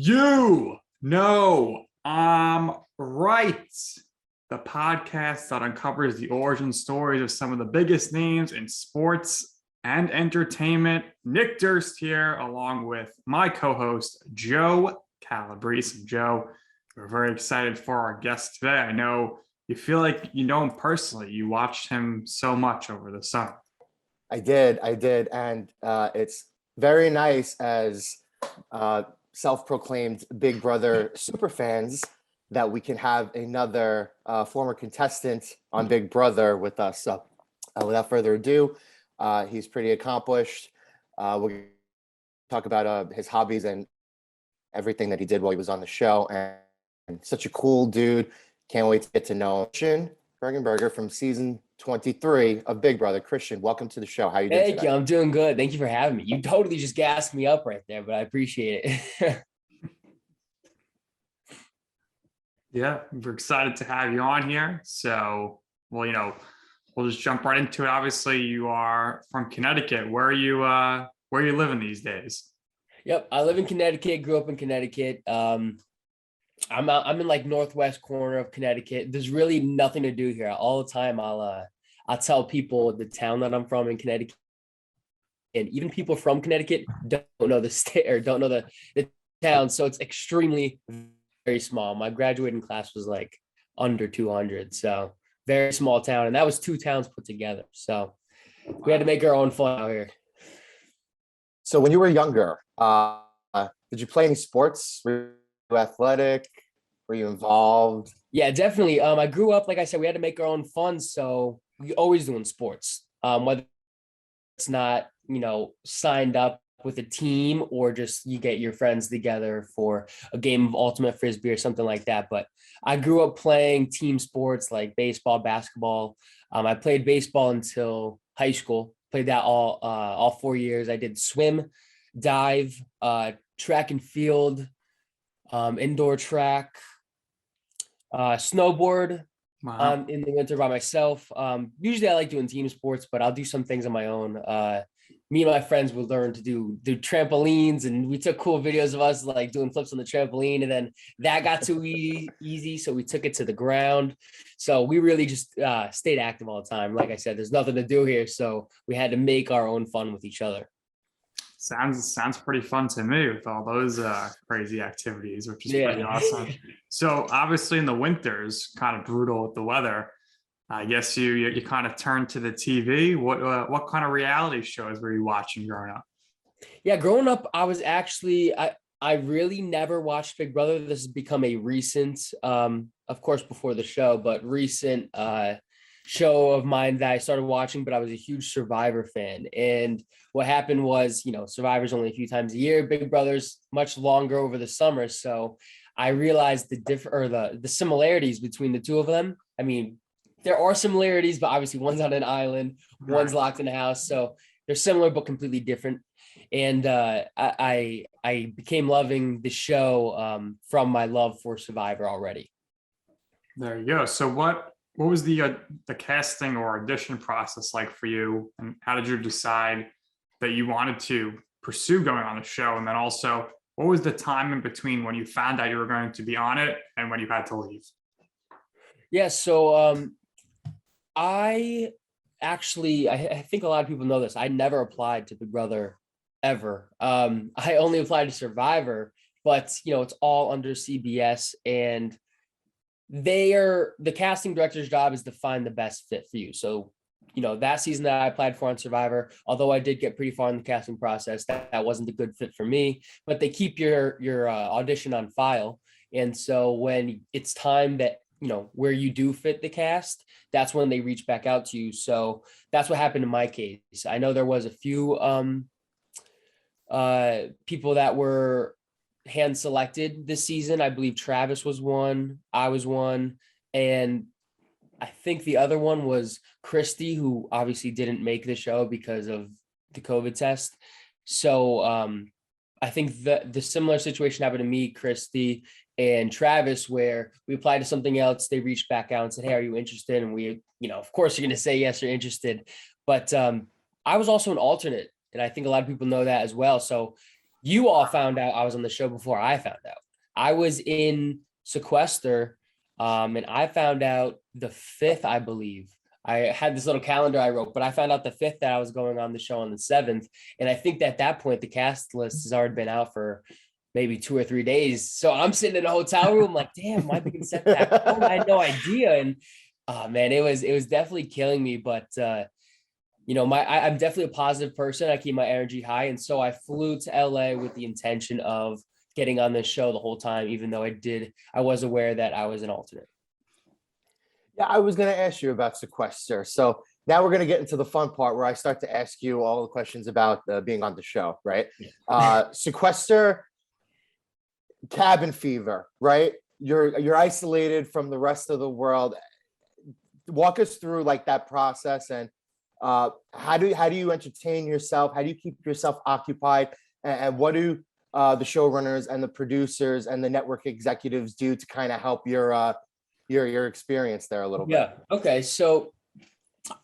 You know I'm right. The podcast that uncovers the origin stories of some of the biggest names in sports and entertainment. Nick Durst here, along with my co-host, Joe Calabrese. And Joe, we're very excited for our guest today. I know you feel like you know him personally. You watched him so much over the summer. I did. And it's very nice as self-proclaimed Big Brother super fans that we can have another former contestant on Big Brother with us. So without further ado, he's pretty accomplished. We'll talk about his hobbies and everything that he did while he was on the show. And such a cool dude. Can't wait to get to know him. Christian Birkenberger from season 23 of Big Brother. Christian, welcome to the show. How you doing today? Thank you. I'm doing good. Thank you for having me. You totally just gassed me up right there, but I appreciate it. Yeah, we're excited to have you on here. So, we'll just jump right into it. Obviously, you are from Connecticut. Where are you living these days? Yep, I live in Connecticut. Grew up in Connecticut. I'm in like northwest corner of Connecticut. There's really nothing to do here. All the time, I'll tell people the town that I'm from in Connecticut, and even people from Connecticut don't know the state or don't know the town. So it's extremely very small. My graduating class was like under 200, so very small town, and that was two towns put together. So we had to make our own fun out here. So when you were younger, did you play any sports? Were you athletic? Were you involved? Yeah, definitely. I grew up, like I said, we had to make our own fun, so we always doing sports. Whether it's not, signed up with a team or just you get your friends together for a game of ultimate frisbee or something like that. But I grew up playing team sports like baseball, basketball. I played baseball until high school. Played that all 4 years. I did swim, dive, track and field, indoor track, snowboard. Wow. In the winter by myself. Usually I like doing team sports, but I'll do some things on my own. Me and my friends would learn to do trampolines, and we took cool videos of us like doing flips on the trampoline, and then that got too easy, so we took it to the ground. So we really just stayed active all the time. Like I said, there's nothing to do here, so we had to make our own fun with each other. Sounds pretty fun to me with all those crazy activities, which is pretty awesome. So obviously in the winters, kind of brutal with the weather. I guess you kind of turned to the TV. What kind of reality shows were you watching growing up? Yeah, growing up, I was actually I really never watched Big Brother. This has become a recent, of course, before the show, but recent show of mine that I started watching. But I was a huge Survivor fan, and what happened was, Survivor's only a few times a year. Big Brother's much longer over the summer, so I realized the similarities between the two of them. I mean, there are similarities, but obviously one's on an island, one's locked in a house. So they're similar, but completely different. And I became loving the show from my love for Survivor already. There you go. So what was the casting or audition process like for you? And how did you decide that you wanted to pursue going on the show? And then also, what was the time in between when you found out you were going to be on it and when you had to leave? Yeah, so I think a lot of people know this. I never applied to Big Brother ever. I only applied to Survivor, but it's all under CBS, and the casting director's job is to find the best fit for you. So, that season that I applied for on Survivor, although I did get pretty far in the casting process, that wasn't a good fit for me, but they keep your audition on file. And so when it's time that, where you do fit the cast, that's when they reach back out to you. So that's what happened in my case. I know there was a few people that were hand selected this season. I believe Travis was one, I was one, and I think the other one was Christy, who obviously didn't make the show because of the COVID test. So I think the similar situation happened to me, Christy, and Travis, where we applied to something else. They reached back out and said, "Hey, are you interested?" And we, of course you're going to say yes, you're interested. But I was also an alternate, and I think a lot of people know that as well. So You all found out I was on the show before I found out. I was in sequester, and I found out the 5th, I believe. I had this little calendar I wrote, but I found out the 5th that I was going on the show on the 7th. And I think that at that point, the cast list has already been out for maybe 2 or 3 days. So I'm sitting in a hotel room like, damn, am I being sent back home? I had no idea. And man, it was definitely killing me. But I'm definitely a positive person. I keep my energy high. And so I flew to LA with the intention of getting on this show the whole time, even though I was aware that I was an alternate. Yeah, I was going to ask you about sequester. So now we're going to get into the fun part where I start to ask you all the questions about being on the show, right? Sequester, cabin fever, right? You're isolated from the rest of the world. Walk us through like that process, and how do you entertain yourself? How do you keep yourself occupied? And what do the showrunners and the producers and the network executives do to kind of help your experience there a little bit? Yeah. Okay. So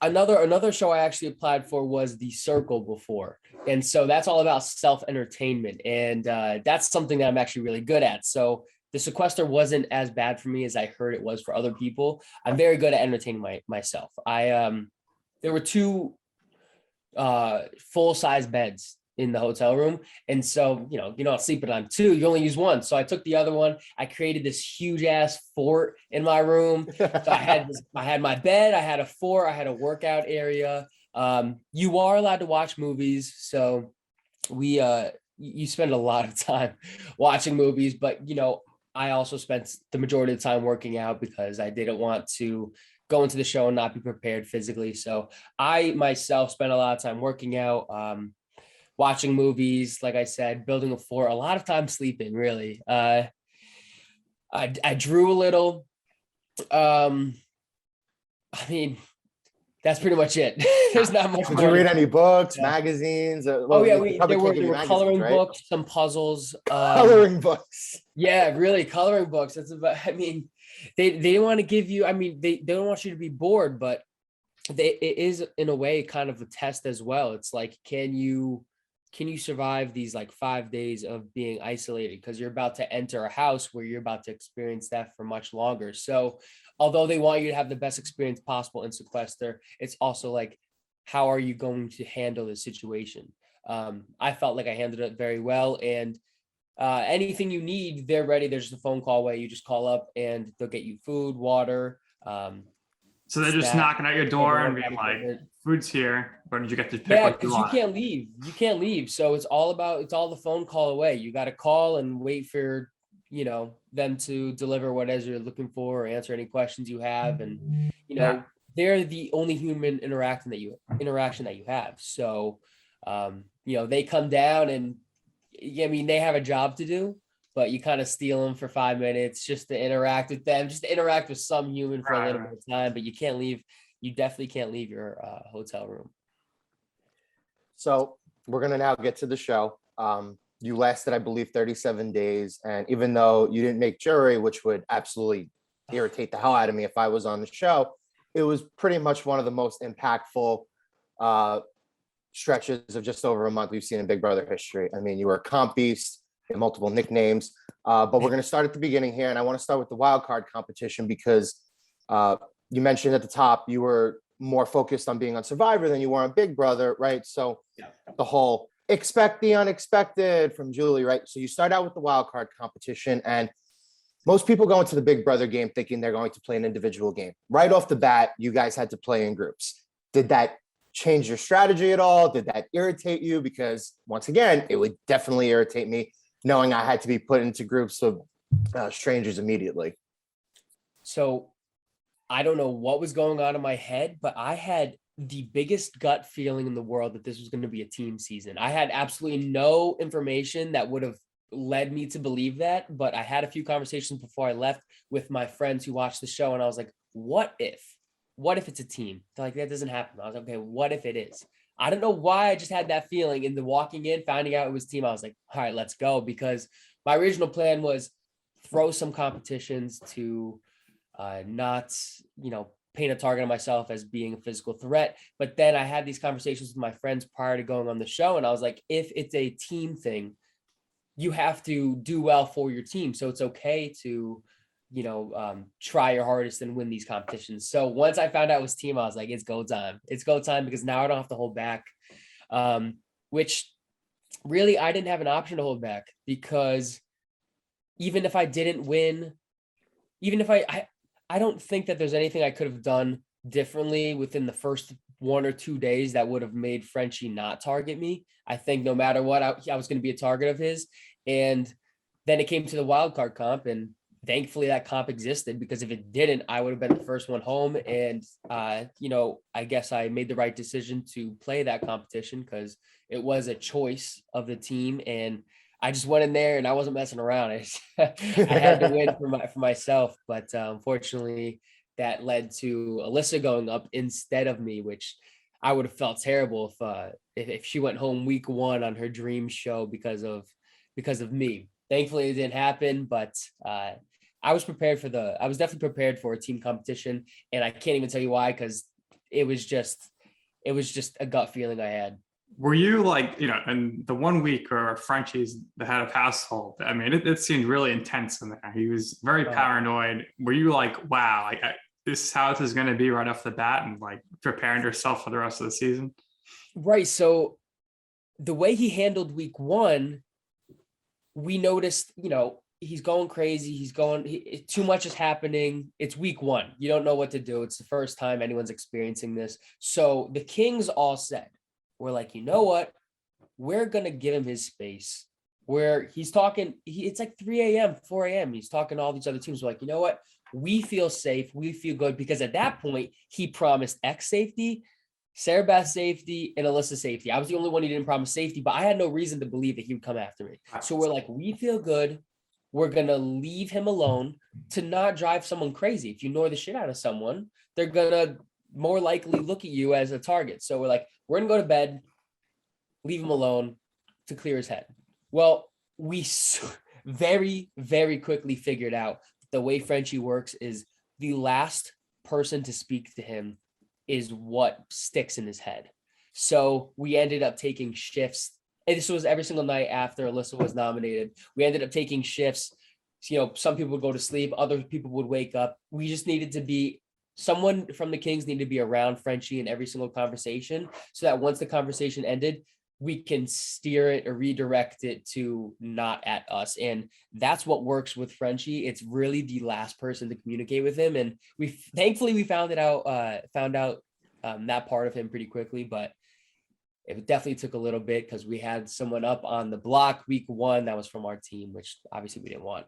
another show I actually applied for was The Circle before. And so that's all about self-entertainment. And that's something that I'm actually really good at. So the sequester wasn't as bad for me as I heard it was for other people. I'm very good at entertaining myself. There were 2 full-size beds in the hotel room. And so, you're not sleeping on 2, you only use 1. So I took the other one. I created this huge ass fort in my room. So I had my bed, I had a fort, I had a workout area. You are allowed to watch movies. So you spend a lot of time watching movies, but I also spent the majority of the time working out because I didn't want to go into the show and not be prepared physically. So I myself spent a lot of time working out, watching movies, like I said, building a fort, a lot of time sleeping, really. I drew a little. That's pretty much it. There's not much. Did you read any books, magazines? There were coloring books, some puzzles. Coloring books. Yeah, really, coloring books. It's about. They didn't want to give you. They don't want you to be bored, but it is in a way kind of a test as well. It's like, can you survive these like 5 days of being isolated, because you're about to enter a house where you're about to experience that for much longer. So although they want you to have the best experience possible in sequester, it's also like, how are you going to handle this situation? I felt like I handled it very well, and anything you need, they're ready. There's just a phone call away. You just call up and they'll get you food, water. So they're just knocking at your door and being like, food's here, but did you get to pick what you want? You can't leave. You can't leave. So it's all the phone call away. You got to call and wait for, them to deliver what it is you're looking for or answer any questions you have. And, they're the only human interaction that you have. So, they come down and, they have a job to do, but you kind of steal them for 5 minutes just to interact with them, just to interact with some human for a little bit of time, but you can't leave. You definitely can't leave your hotel room. So we're going to now get to the show. You lasted, I believe, 37 days. And even though you didn't make jury, which would absolutely irritate the hell out of me if I was on the show, it was pretty much one of the most impactful stretches of just over a month we've seen in Big Brother history. You were a comp beast, multiple nicknames, but we're going to start at the beginning here. And I want to start with the Wildcard competition because you mentioned at the top you were more focused on being on Survivor than you were on Big Brother, right? So the whole expect the unexpected from Julie, right? So you start out with the Wildcard competition, and most people go into the Big Brother game thinking they're going to play an individual game. Right off the bat, you guys had to play in groups. Did that change your strategy at all? Did that irritate you? Because once again, it would definitely irritate me knowing I had to be put into groups of strangers immediately. So I don't know what was going on in my head, but I had the biggest gut feeling in the world that this was going to be a team season. I had absolutely no information that would have led me to believe that, but I had a few conversations before I left with my friends who watched the show, and I was like, what if it's a team? They're like, that doesn't happen. I was like, okay, what if it is? I don't know why, I just had that feeling. And the walking in, finding out it was team, I was like, all right, let's go. Because my original plan was throw some competitions to not, paint a target on myself as being a physical threat. But then I had these conversations with my friends prior to going on the show. And I was like, if it's a team thing, you have to do well for your team. So it's okay to, try your hardest and win these competitions. So once I found out it was team, I was like, it's go time. It's go time because now I don't have to hold back. Which really I didn't have an option to hold back because even if I didn't win, even if I don't think that there's anything I could have done differently within the first 1 or 2 days that would have made Frenchie not target me. I think no matter what, I was going to be a target of his. And then it came to the wildcard comp, and thankfully that comp existed, because if it didn't, I would have been the first one home. And, I guess I made the right decision to play that competition because it was a choice of the team. And I just went in there and I wasn't messing around. I had to win for myself. But unfortunately, that led to Alyssa going up instead of me, which I would have felt terrible if she went home week 1 on her dream show because of me. Thankfully, it didn't happen, but I was definitely prepared for a team competition, and I can't even tell you why, because it was just a gut feeling I had. Were you like, in the 1 week where Frenchie's the head of household, I mean, it seemed really intense in there. He was very paranoid. Were you like, wow, this is how this is going to be right off the bat, and like preparing yourself for the rest of the season? Right. So the way he handled week 1, we noticed, he's going crazy. Too much is happening. It's week 1. You don't know what to do. It's the first time anyone's experiencing this. So the Kings all said, we're like, you know what? We're going to give him his space. Where he's talking, it's like 3 a.m., 4 a.m. He's talking to all these other teams. We're like, you know what? We feel safe. We feel good, because at that point, he promised X safety, Sarah Beth safety, and Alyssa safety. I was the only one he didn't promise safety, but I had no reason to believe that he would come after me. So we're like, we feel good. We're going to leave him alone to not drive someone crazy. If you annoy the shit out of someone, they're going to more likely look at you as a target. So we're like, we're going to go to bed, leave him alone to clear his head. Well, we very, very quickly figured out the way Frenchie works is the last person to speak to him is what sticks in his head. So we ended up taking shifts. And this was every single night after Alyssa was nominated. We ended up taking shifts. Some people would go to sleep. Other people would wake up. We just needed to be someone from the Kings needed to be around Frenchie in every single conversation, so that once the conversation ended, we can steer it or redirect it to not at us. And that's what works with Frenchie. It's really the last person to communicate with him. And thankfully we found out that part of him pretty quickly, but it definitely took a little bit because we had someone up on the block week 1 that was from our team, which obviously we didn't want.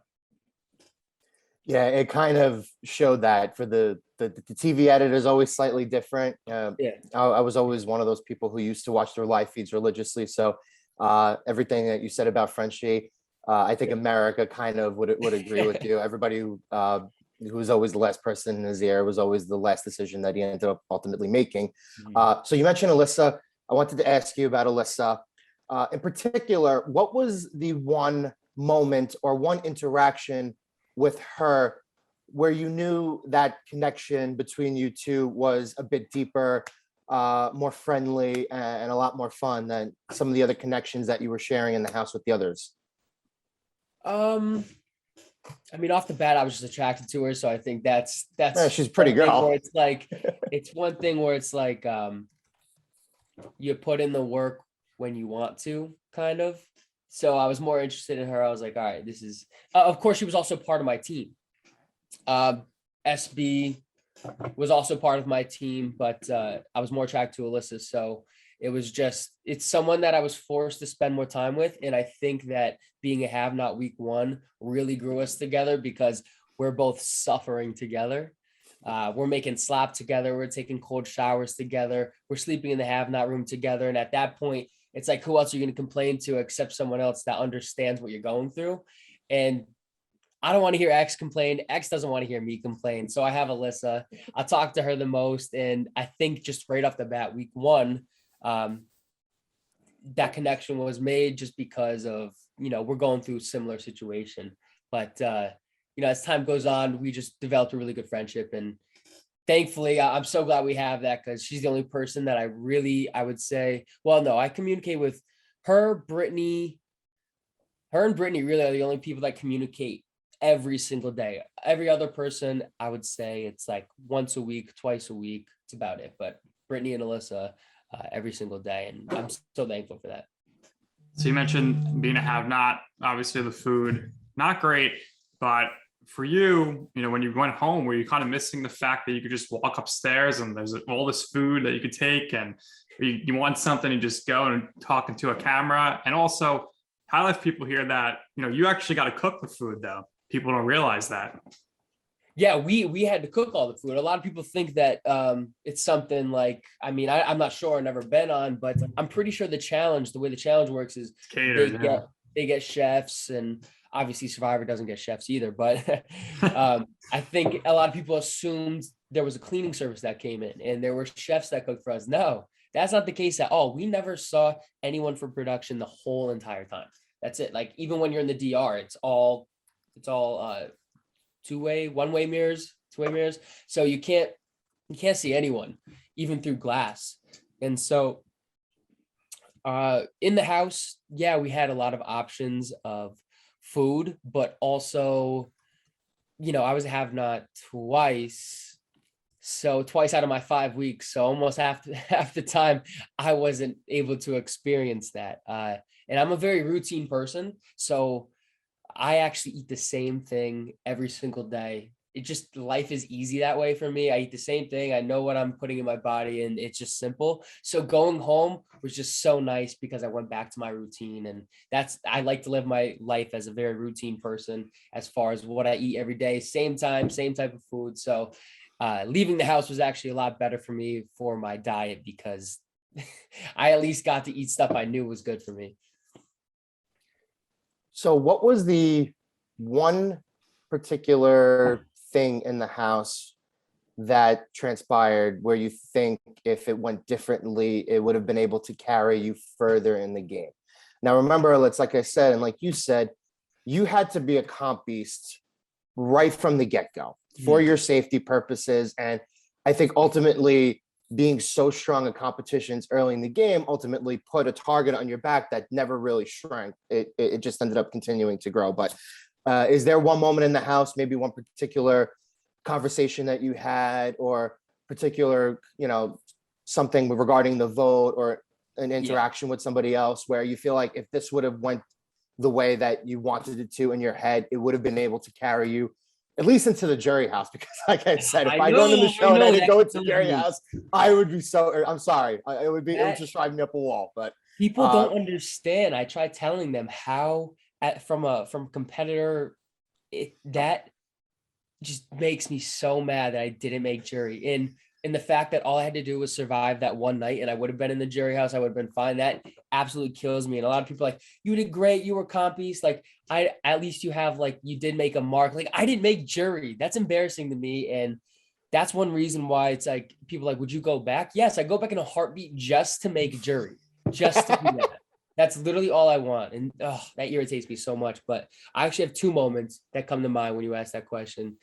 Yeah, it kind of showed that for the TV edit is always slightly different. I was always one of those people who used to watch their live feeds religiously. So everything that you said about Frenchie, I think America kind of would agree with you. Everybody who was always the last person in his ear was always the last decision that he ended up ultimately making. Mm-hmm. So you mentioned Alyssa. I wanted to ask you about Alyssa. In particular, what was the one moment or one interaction with her where you knew that connection between you two was a bit deeper, more friendly, and a lot more fun than some of the other connections that you were sharing in the house with the others? I mean, off the bat, I was just attracted to her. So I think that's She's a pretty girl. where it's like, it's one thing where it's like, you put in the work when you want to, kind of. So I was more interested in her. I was like, all right, this is, of course, she was also part of my team. SB was also part of my team, but I was more attracted to Alyssa. So it's someone that I was forced to spend more time with. And I think that being a have not week 1 really grew us together because we're both suffering together. We're making slop together. We're taking cold showers together. We're sleeping in the have not room together. And at that point, it's like, who else are you going to complain to except someone else that understands what you're going through? And I don't want to hear X complain. X doesn't want to hear me complain. So I have Alyssa. I talk to her the most. And I think just right off the bat, week 1, that connection was made just because of, we're going through a similar situation. But, as time goes on, we just developed a really good friendship. And thankfully, I'm so glad we have that because she's the only person that I would say, well, no, I communicate with her, Brittany, Her and Brittany really are the only people that communicate every single day. Every other person, I would say it's like once a week, twice a week. It's about it. But Brittany and Alyssa, every single day. And I'm so thankful for that. So you mentioned being a have-not, obviously the food, not great, but for you, when you went home, were you kind of missing the fact that you could just walk upstairs and there's all this food that you could take, and you want something, you just go and talk into a camera? And also, how if people hear that, you actually got to cook the food though. People don't realize that. Yeah, we had to cook all the food. A lot of people think that it's something like, I'm not sure, I've never been on, but I'm pretty sure the way the challenge works is Catered, they get chefs, and obviously Survivor doesn't get chefs either. But I think a lot of people assumed there was a cleaning service that came in and there were chefs that cooked for us. No, that's not the case at all. We never saw anyone for production the whole entire time. That's it. Like even when you're in the DR, it's all one-way mirrors. So you can't see anyone, even through glass. And so in the house, yeah, we had a lot of options of food, but also, I was a have-not twice. So twice out of my 5 weeks. So almost half the time I wasn't able to experience that. And I'm a very routine person. So I actually eat the same thing every single day. Life is easy that way for me. I eat the same thing. I know what I'm putting in my body, and it's just simple. So going home was just so nice because I went back to my routine, and I like to live my life as a very routine person as far as what I eat every day, same time, same type of food. So leaving the house was actually a lot better for me for my diet because I at least got to eat stuff I knew was good for me. So what was the one particular thing in the house that transpired where you think if it went differently, it would have been able to carry you further in the game? Now, remember, it's like I said, and like you said, you had to be a comp beast right from the get-go for your safety purposes. And I think ultimately being so strong in competitions early in the game ultimately put a target on your back that never really shrank. It just ended up continuing to grow. But is there one moment in the house, maybe one particular conversation that you had, or particular, something regarding the vote or an interaction with somebody else where you feel like if this would have went the way that you wanted it to in your head, it would have been able to carry you at least into the jury house? Because like I said, if I go into the show and I didn't go into the jury house, I would be I'm sorry. It would just drive me up a wall. But people don't understand. I try telling them how from a competitor, that just makes me so mad that I didn't make jury. And the fact that all I had to do was survive that one night and I would have been in the jury house, I would have been fine. That absolutely kills me. And a lot of people are like, you did great, you were compies. Like at least you have, like, you did make a mark. Like I didn't make jury. That's embarrassing to me. And that's one reason why it's like, people are like, would you go back? Yes, I go back in a heartbeat just to make jury, just to do that. That's literally all I want. And that irritates me so much. But I actually have two moments that come to mind when you ask that question.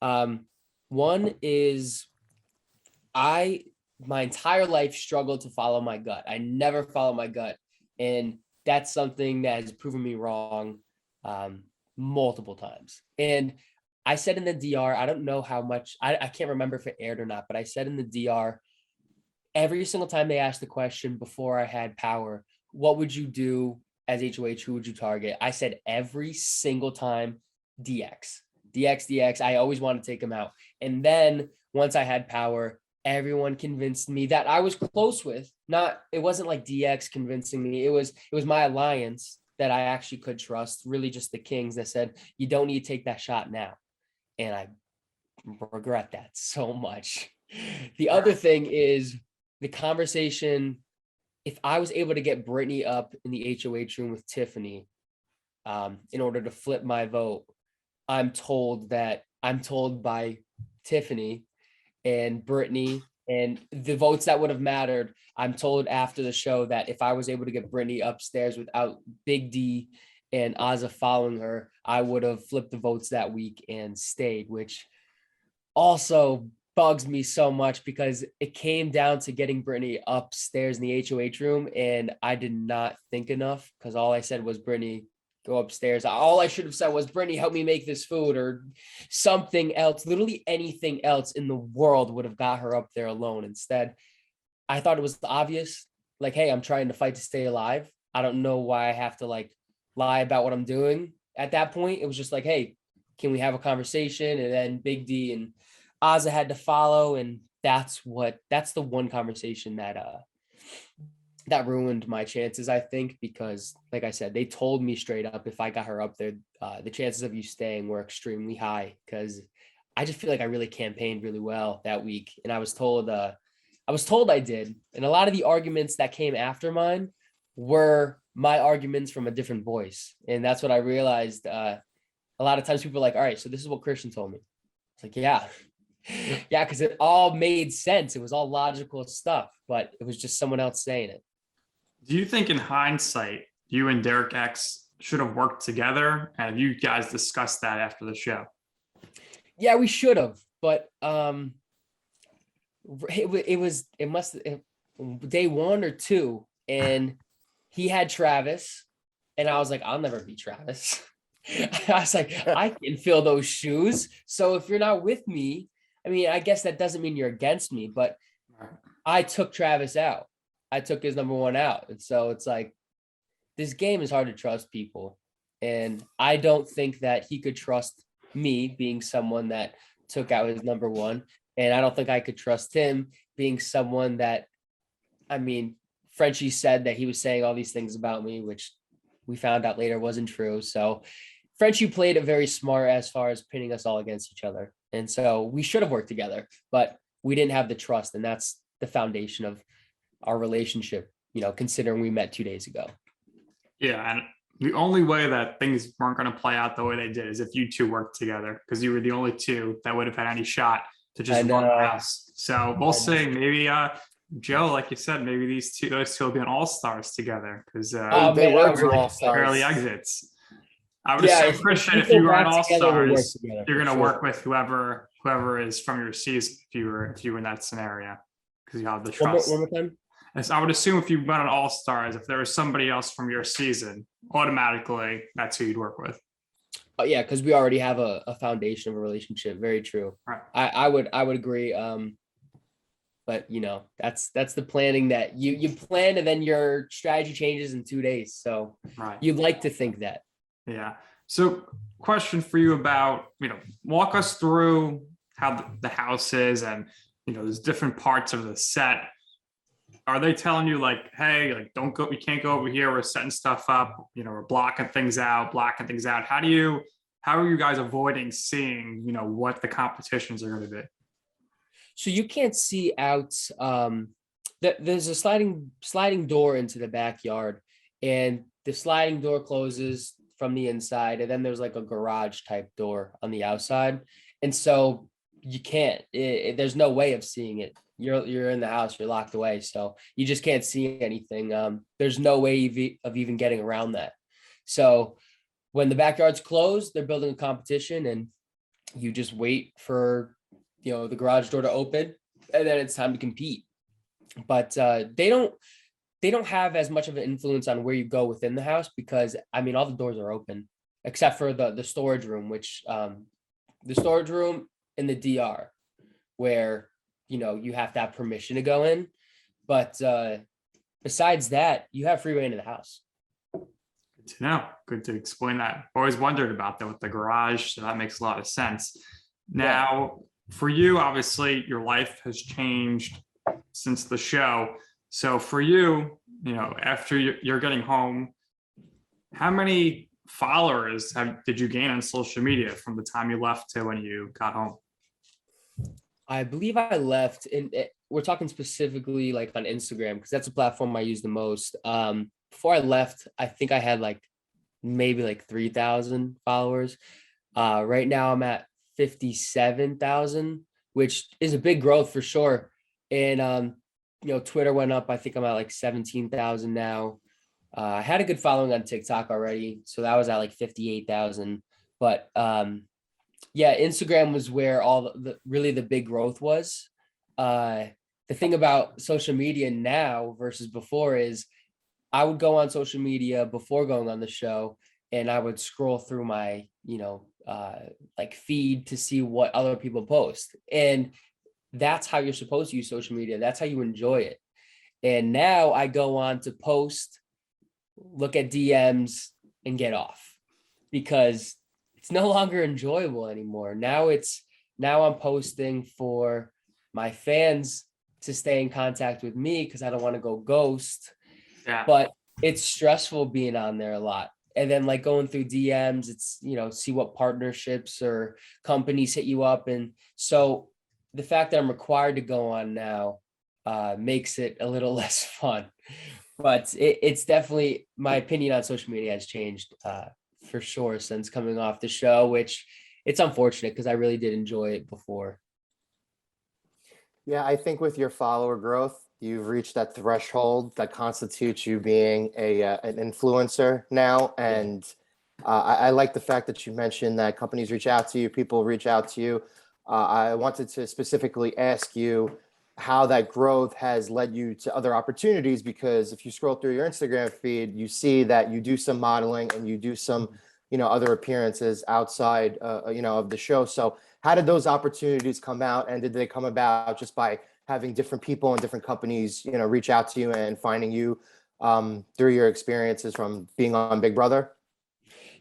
One is my entire life struggled to follow my gut. I never follow my gut. And that's something that has proven me wrong multiple times. And I said in the DR, I don't know how much, I can't remember if it aired or not, but I said in the DR, every single time they asked the question before I had power, what would you do as HOH? Who would you target? I said every single time, DX. I always want to take him out. And then once I had power, everyone convinced me that I was close with. It wasn't like DX convincing me. It was my alliance that I actually could trust. Really just the Kings that said, you don't need to take that shot now. And I regret that so much. The other thing is the conversation. If I was able to get Brittany up in the HOH room with Tiffany in order to flip my vote, I'm told by Tiffany and Brittany and the votes that would have mattered, I'm told after the show that if I was able to get Brittany upstairs without Big D and Azza following her, I would have flipped the votes that week and stayed, which also bugs me so much because it came down to getting Brittany upstairs in the HOH room, and I did not think enough because all I said was, Brittany, go upstairs. All I should have said was, Brittany, help me make this food, or something else. Literally anything else in the world would have got her up there alone. Instead, I thought it was obvious, like, hey, I'm trying to fight to stay alive. I don't know why I have to like lie about what I'm doing. At that point, it was just like, hey, can we have a conversation? And then Big D and Ozza had to follow. And that's the one conversation that ruined my chances, I think, because like I said, they told me straight up, if I got her up there, the chances of you staying were extremely high, because I just feel like I really campaigned really well that week. And I was told I did. And a lot of the arguments that came after mine were my arguments from a different voice. And that's what I realized. A lot of times people are like, all right, so this is what Christian told me. It's like, yeah, because it all made sense. It was all logical stuff, but it was just someone else saying it. Do you think in hindsight, you and Derek X should have worked together? And have you guys discussed that after the show? Yeah, we should have, but it must day 1 or 2, and he had Travis, and I was like, I'll never be Travis. I was like, I can fill those shoes. So if you're not with me, I mean, I guess that doesn't mean you're against me, but I took Travis out. I took his number 1 out. And so it's like, this game is hard to trust people. And I don't think that he could trust me being someone that took out his number 1. And I don't think I could trust him being someone that, I mean, Frenchie said that he was saying all these things about me, which we found out later wasn't true. So Frenchie played it very smart as far as pinning us all against each other. And so we should have worked together, but we didn't have the trust. And that's the foundation of our relationship, considering we met 2 days ago. Yeah. And the only way that things weren't going to play out the way they did is if you two worked together, because you were the only two that would have had any shot to just run the house. So we'll see. Maybe Joe, like you said, maybe those two will be on All-Stars together, because they were two All-Stars. early exits. I would assume, Christian, if you were on All-Stars, you're going to work with whoever is from your season. If you were in that scenario, because you have the trust. One more time. And so I would assume if you went on All-Stars, if there was somebody else from your season, automatically that's who you'd work with. Oh yeah, because we already have a foundation of a relationship. Very true. Right. I would agree. But that's the planning that you plan, and then your strategy changes in 2 days. So right. You'd like to think that. Yeah. So question for you about, walk us through how the house is, and, there's different parts of the set. Are they telling you like, hey, like, don't go, we can't go over here, we're setting stuff up, we're blocking things out. How are you guys avoiding seeing, what the competitions are going to be? So you can't see out. There's a sliding door into the backyard, and the sliding door closes from the inside, and then there's like a garage type door on the outside, and so you can't. There's no way of seeing it. You're in the house, you're locked away, so you just can't see anything. There's no way of even getting around that. So when the backyard's closed, they're building a competition, and you just wait for the garage door to open, and then it's time to compete. But they don't have as much of an influence on where you go within the house, because I mean, all the doors are open except for the storage room, which the storage room in the DR, where you have to have permission to go in. But besides that, you have free reign in the house. Good to know. Good to explain that. Always wondered about that with the garage, so that makes a lot of sense. Now, for you, obviously, your life has changed since the show. So for you, after you're getting home, how many followers did you gain on social media from the time you left to when you got home? I believe I left, we're talking specifically like on Instagram, because that's a platform I use the most. Before I left, I think I had maybe 3,000 followers. Right now I'm at 57,000, which is a big growth for sure. And Twitter went up. I think I'm at 17,000 now. I had a good following on TikTok already, so that was at 58,000. But Instagram was where all the big growth was. The thing about social media now versus before is, I would go on social media before going on the show, and I would scroll through my, like feed to see what other people post. And that's how you're supposed to use social media. That's how you enjoy it. And now I go on to post, look at DMs, and get off, because it's no longer enjoyable anymore. Now I'm posting for my fans to stay in contact with me because I don't want to go ghost. Yeah. But it's stressful being on there a lot. And then like going through DMs, it's, see what partnerships or companies hit you up. And so the fact that I'm required to go on now makes it a little less fun. But it's definitely, my opinion on social media has changed for sure since coming off the show, which it's unfortunate because I really did enjoy it before. Yeah, I think with your follower growth, you've reached that threshold that constitutes you being an influencer now. And I like the fact that you mentioned that companies reach out to you, people reach out to you. I wanted to specifically ask you how that growth has led you to other opportunities, because if you scroll through your Instagram feed, you see that you do some modeling and you do some, other appearances outside, of the show. So how did those opportunities come out, and did they come about just by having different people and different companies, reach out to you and finding you through your experiences from being on Big Brother?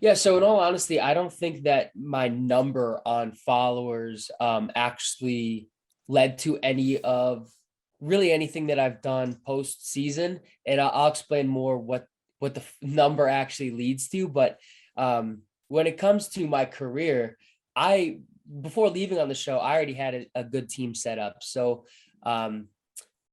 Yeah, so in all honesty, I don't think that my number on followers actually led to anything that I've done post season, and I'll explain more what the number actually leads to. But when it comes to my career, before leaving on the show, I already had a good team set up. So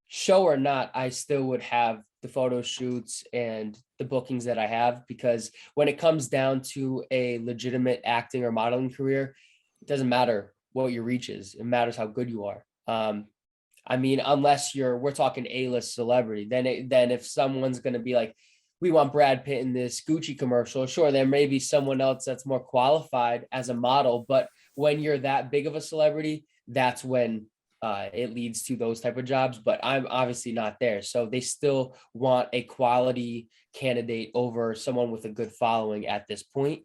show or not, I still would have the photo shoots and the bookings that I have, because when it comes down to a legitimate acting or modeling career, it doesn't matter what your reach is. It matters how good you are. Unless we're talking A-list celebrity, then if someone's going to be like, we want Brad Pitt in this Gucci commercial, sure, there may be someone else that's more qualified as a model. But when you're that big of a celebrity, that's when it leads to those type of jobs. But I'm obviously not there. So they still want a quality candidate over someone with a good following at this point.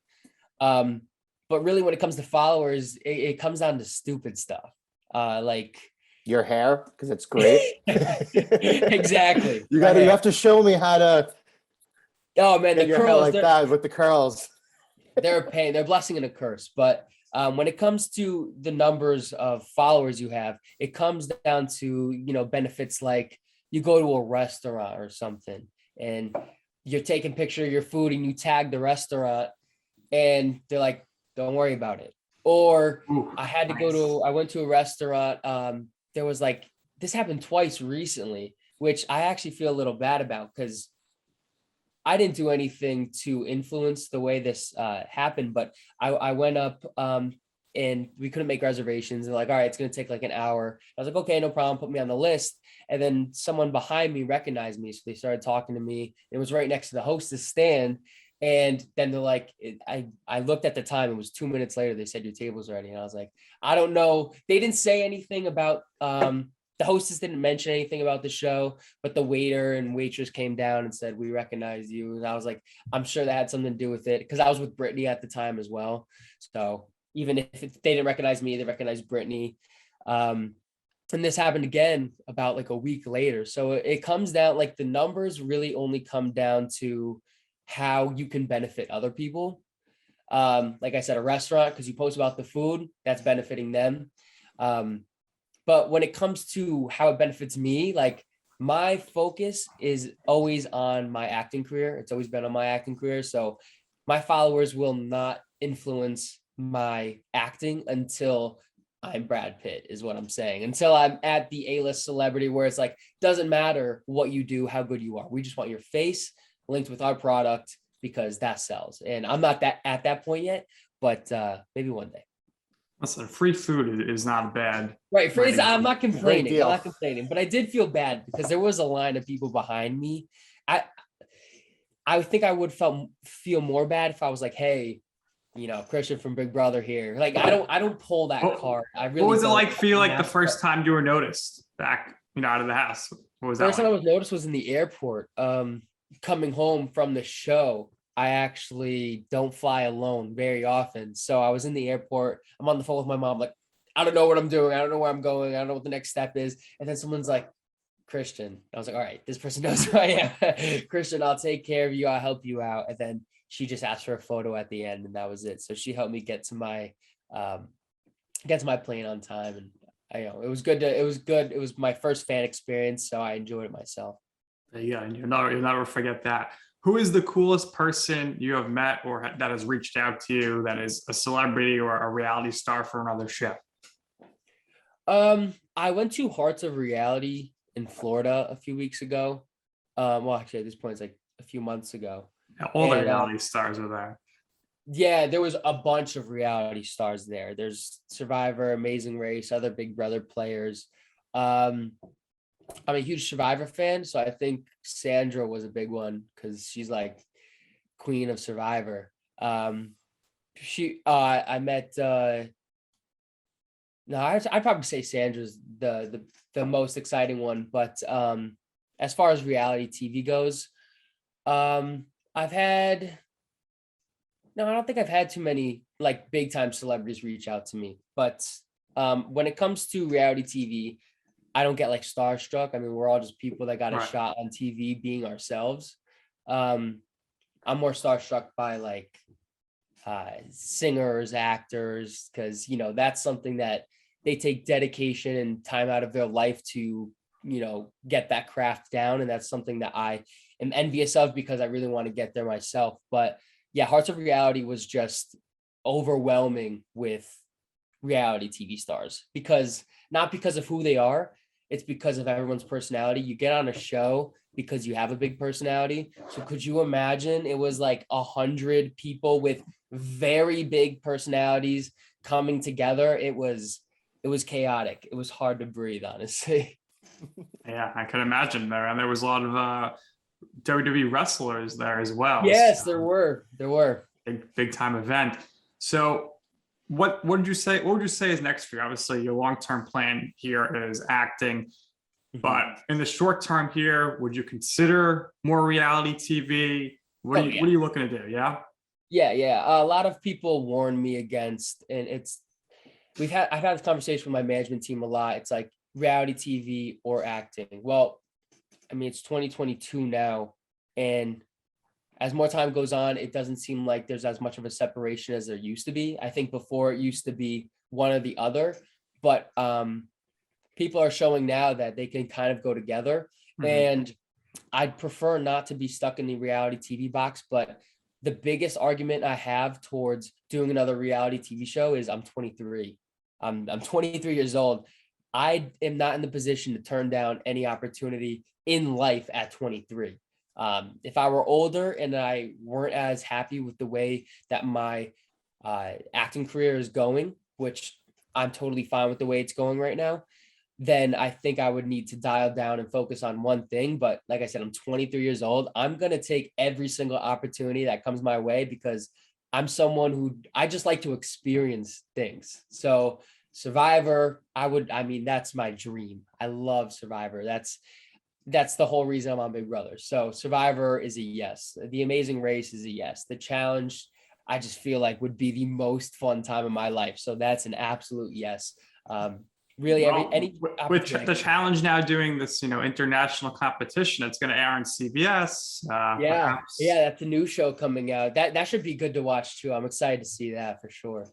But really, when it comes to followers, it comes down to stupid stuff. Like your hair, because it's great. Exactly. You have to show me how to. Oh man, the your curls hair like that with the curls. They're a pain. They're a blessing and a curse. But when it comes to the numbers of followers you have, it comes down to, benefits like you go to a restaurant or something and you're taking a picture of your food and you tag the restaurant and they're like, don't worry about it. Or I went to a restaurant. There was like, this happened twice recently, which I actually feel a little bad about because I didn't do anything to influence the way this happened, but I went up and we couldn't make reservations. They're like, all right, it's going to take like an hour. I was like, okay, no problem. Put me on the list. And then someone behind me recognized me. So they started talking to me. It was right next to the hostess stand. And then they're like, I looked at the time. It was 2 minutes later. They said, your table's ready. And I was like, I don't know. They didn't say anything about the hostess didn't mention anything about the show, but the waiter and waitress came down and said, we recognize you. And I was like, I'm sure that had something to do with it because I was with Brittany at the time as well. So even if they didn't recognize me, they recognized Brittany. And this happened again about like a week later. So it comes down, like the numbers really only come down to how you can benefit other people. Like I said, a restaurant, because you post about the food, that's benefiting them. But when it comes to how it benefits me, like my focus is always on my acting career. It's always been on my acting career. So my followers will not influence my acting until I'm Brad Pitt, is what I'm saying. Until I'm at the A-list celebrity where it's like, doesn't matter what you do, how good you are. We just want your face linked with our product because that sells. And I'm not at that point yet, but maybe one day. Listen, free food is not bad. Right. I'm not complaining. I'm not complaining, but I did feel bad because there was a line of people behind me. I think I would feel more bad if I was like, hey, Christian from Big Brother here. Like, I don't pull that card. I really. What was it like for you, like the first time you were noticed back, out of the house? What was that? First time I was noticed was in the airport, coming home from the show. I actually don't fly alone very often. So I was in the airport. I'm on the phone with my mom, like, I don't know what I'm doing. I don't know where I'm going. I don't know what the next step is. And then someone's like, Christian. I was like, all right, this person knows who I am. Christian, I'll take care of you. I'll help you out. And then she just asked for a photo at the end, and that was it. So she helped me get to my plane on time. And it was good. It was good. It was my first fan experience, so I enjoyed it myself. Yeah, and you'll never forget that. Who is the coolest person you have met or that has reached out to you that is a celebrity or a reality star for another show? I went to Hearts of Reality in Florida a few weeks ago. Well, actually, at this point, it's like a few months ago. Yeah, all the reality stars are there. Yeah, there was a bunch of reality stars there. There's Survivor, Amazing Race, other Big Brother players. I'm a huge Survivor fan, so I think Sandra was a big one because she's like queen of Survivor. I met. No, I'd probably say Sandra's the most exciting one. But as far as reality TV goes, I've had. No, I don't think I've had too many like big time celebrities reach out to me. But when it comes to reality TV, I don't get like starstruck. I mean, we're all just people that got a shot on TV being ourselves. I'm more starstruck by like singers, actors, because, that's something that they take dedication and time out of their life to, get that craft down. And that's something that I am envious of because I really want to get there myself. But yeah, Hearts of Reality was just overwhelming with reality TV stars not because of who they are. It's because of everyone's personality. You get on a show because you have a big personality. So could you imagine it was like 100 people with very big personalities coming together? It was chaotic. It was hard to breathe, honestly. Yeah, I can imagine there. And there was a lot of WWE wrestlers there as well. Yes, there were. Big time event. So what would you say is next for you? Obviously, your long-term plan here is acting, but in the short term here, would you consider more reality TV? What are you looking to do? Yeah. A lot of people warn me against, and I've had this conversation with my management team a lot. It's like reality TV or acting. Well, I mean, it's 2022 now, and as more time goes on, it doesn't seem like there's as much of a separation as there used to be. I think before it used to be one or the other, but people are showing now that they can kind of go together. Mm-hmm. And I'd prefer not to be stuck in the reality TV box, but the biggest argument I have towards doing another reality TV show is I'm 23. I'm 23 years old. I am not in the position to turn down any opportunity in life at 23. If I were older and I weren't as happy with the way that my acting career is going, which I'm totally fine with the way it's going right now, then I think I would need to dial down and focus on one thing. But like I said, I'm 23 years old. I'm going to take every single opportunity that comes my way because I'm someone who I just like to experience things. So Survivor, that's my dream. I love Survivor. That's the whole reason I'm on Big Brother. So Survivor is a yes. The Amazing Race is a yes. The challenge, I just feel like would be the most fun time of my life. So that's an absolute yes. Really, with the challenge now doing this, international competition, it's going to air on CBS. Yeah, that's a new show coming out. That should be good to watch too. I'm excited to see that for sure.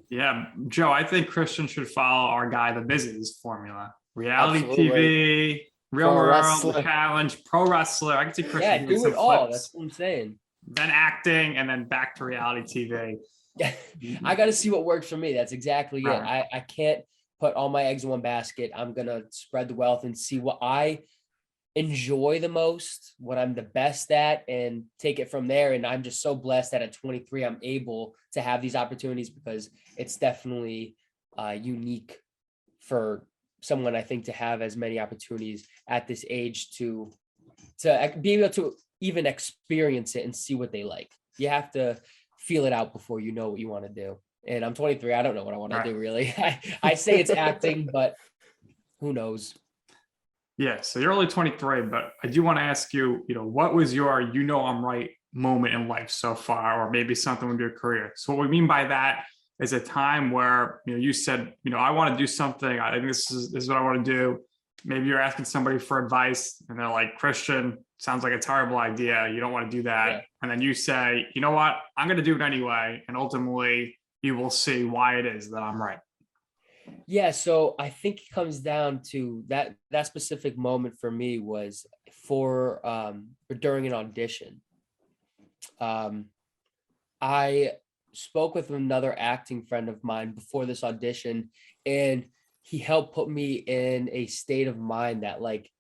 Yeah, Joe, I think Christian should follow our guy, The Miz's formula. Reality Absolutely. TV, real world, challenge, pro wrestler. I can see Christian. Yeah, do it all. That's what I'm saying. Then acting, and then back to reality TV. I got to see what works for me. That's exactly it. I can't put all my eggs in one basket. I'm going to spread the wealth and see what I enjoy the most, what I'm the best at, and take it from there. And I'm just so blessed that at 23, I'm able to have these opportunities because it's definitely unique for someone, I think, to have as many opportunities at this age to be able to even experience it and see what they like. You have to feel it out before you know what you want to do. And I'm 23. I don't know what I want to do, really. I say it's acting, but who knows? Yeah, so you're only 23, but I do want to ask you, what was your I'm right moment in life so far, or maybe something with your career. So what we mean by that is a time where, you said, I want to do something. I think this is what I want to do. Maybe you're asking somebody for advice and they're like, Christian, sounds like a terrible idea. You don't want to do that. Yeah. And then you say, you know what, I'm going to do it anyway. And ultimately you will see why it is that I'm right. Yeah, so I think it comes down to that specific moment for me was for during an audition. I spoke with another acting friend of mine before this audition, and he helped put me in a state of mind that like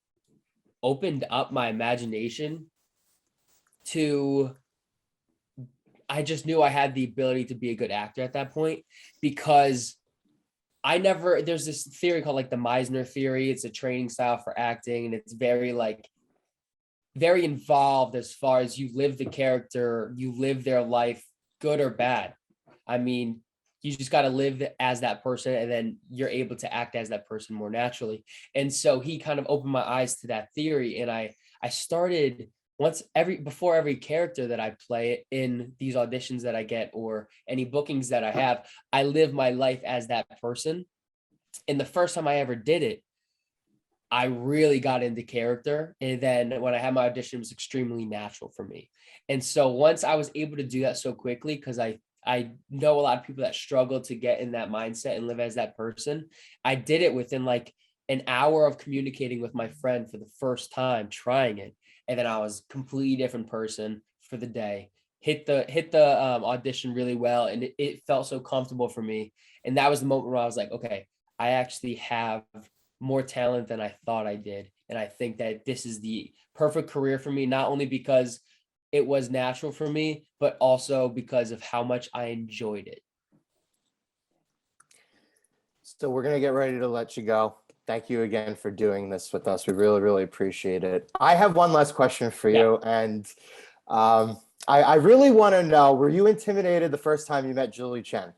opened up my imagination to, I just knew I had the ability to be a good actor at that point, because there's this theory called like the Meisner theory. It's a training style for acting, and it's very involved as far as you live the character, you live their life, good or bad. I mean, you just got to live as that person, and then you're able to act as that person more naturally. And so he kind of opened my eyes to that theory. And I started before every character that I play in these auditions that I get, or any bookings that I have, I live my life as that person. And the first time I ever did it, I really got into character. And then when I had my audition, it was extremely natural for me. And so once I was able to do that so quickly, because I know a lot of people that struggle to get in that mindset and live as that person. I did it within like an hour of communicating with my friend for the first time, trying it. And then I was a completely different person for the day. Hit the audition really well, and it felt so comfortable for me. And that was the moment where I was like, okay, I actually have more talent than I thought I did. And I think that this is the perfect career for me, not only because it was natural for me, but also because of how much I enjoyed it. So we're going to get ready to let you go. Thank you again for doing this with us. We really, really appreciate it. I have one last question for you. And I really want to know, were you intimidated the first time you met Julie Chen?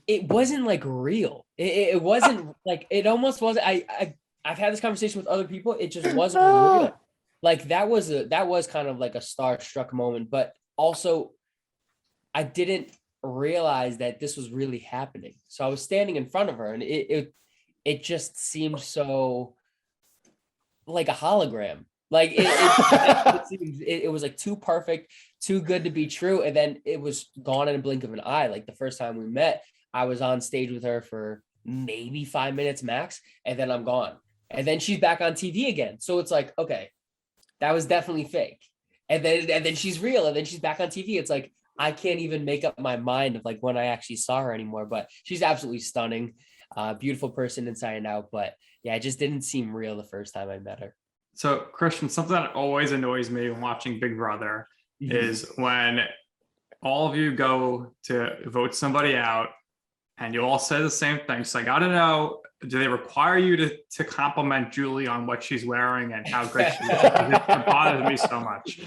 It wasn't like real. It wasn't like, it almost wasn't. I've had this conversation with other people. It just wasn't real. Like that was kind of like a starstruck moment, but also I didn't realize that this was really happening. So I was standing in front of her, and it just seemed so like a hologram. Like it was like too perfect, too good to be true. And then it was gone in a blink of an eye. Like the first time we met, I was on stage with her for maybe 5 minutes max, and then I'm gone. And then she's back on TV again. So it's like, okay, that was definitely fake. And then she's real, and then she's back on TV. It's like, I can't even make up my mind of like when I actually saw her anymore, but she's absolutely stunning, beautiful person inside and out. But yeah, it just didn't seem real the first time I met her. So Christian, something that always annoys me when watching Big Brother is when all of you go to vote somebody out and you all say the same thing. It's like, I don't know, do they require you to compliment Julie on what she's wearing and how great she is? It bothers me so much.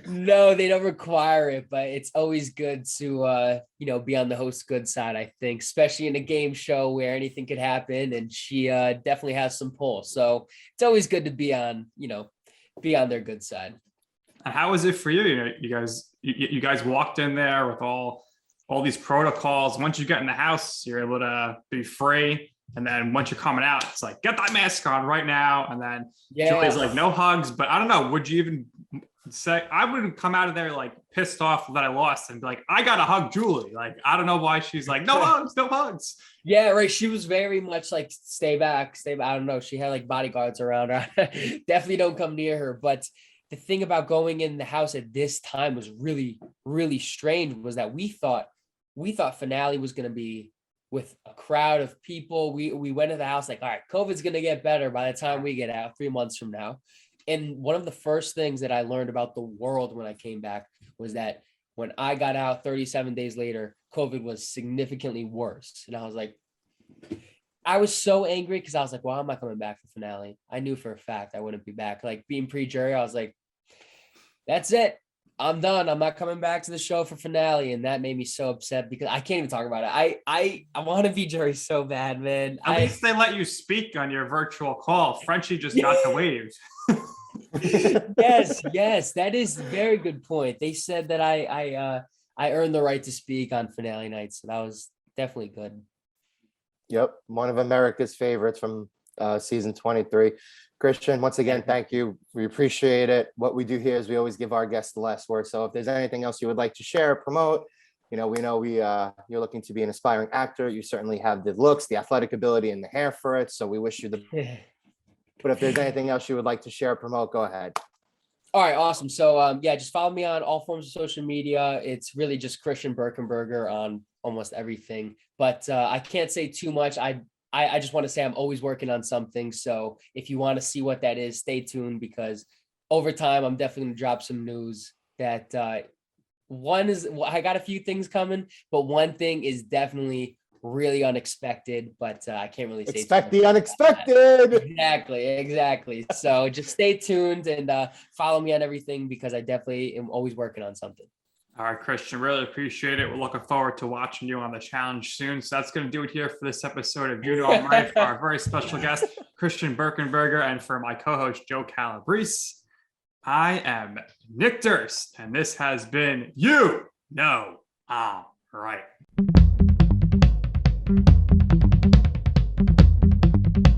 No, they don't require it, but it's always good to be on the host's good side, I think, especially in a game show where anything could happen, and she definitely has some pull. So it's always good to be on their good side. And how was it for you? You guys walked in there with all these protocols. Once you get in the house, you're able to be free. And then once you're coming out, it's like, get that mask on right now. And then Julie's like, no hugs. But I don't know, would you even say, I wouldn't come out of there like pissed off that I lost and be like, I got to hug Julie. Like, I don't know why she's like, no hugs, no hugs. Yeah, right. She was very much like, stay back. I don't know. She had like bodyguards around her. Definitely don't come near her. But the thing about going in the house at this time was really, really strange, was that we thought finale was going to be with a crowd of people. We went to the house like, all right, COVID's going to get better by the time we get out 3 months from now. And one of the first things that I learned about the world when I came back was that when I got out 37 days later, COVID was significantly worse. And I was like, I was so angry because I was like, well, I'm not coming back for finale. I knew for a fact I wouldn't be back. Like being pre-jury, I was like, that's it. I'm done. I'm not coming back to the show for finale. And that made me so upset because I can't even talk about it. I want to be jury so bad, man. At least they let you speak on your virtual call. Frenchie just got to wave. Yes, that is a very good point. They said that I earned the right to speak on finale night, so that was definitely good. Yep, one of America's favorites from season 23. Christian, once again, thank you. We appreciate it. What we do here is we always give our guests the last word. So if there's anything else you would like to share, promote, we know you're looking to be an aspiring actor. You certainly have the looks, the athletic ability, and the hair for it. So we wish you the. But if there's anything else you would like to share, promote, go ahead. All right, awesome. So just follow me on all forms of social media. It's really just Christian Birkenberger on almost everything. But I can't say too much. I just want to say I'm always working on something. So if you want to see what that is, stay tuned, because over time I'm definitely going to drop some news that I got a few things coming, but one thing is definitely really unexpected, but I can't really say. Expect the unexpected. Exactly. So just stay tuned and follow me on everything, because I definitely am always working on something. All right, Christian, really appreciate it. We're looking forward to watching you on the challenge soon. So that's going to do it here for this episode of You Know I'm Right, for our very special guest, Christian Birkenberger, and for my co-host, Joe Calabrese. I am Nick Durst, and this has been You Know I'm Right.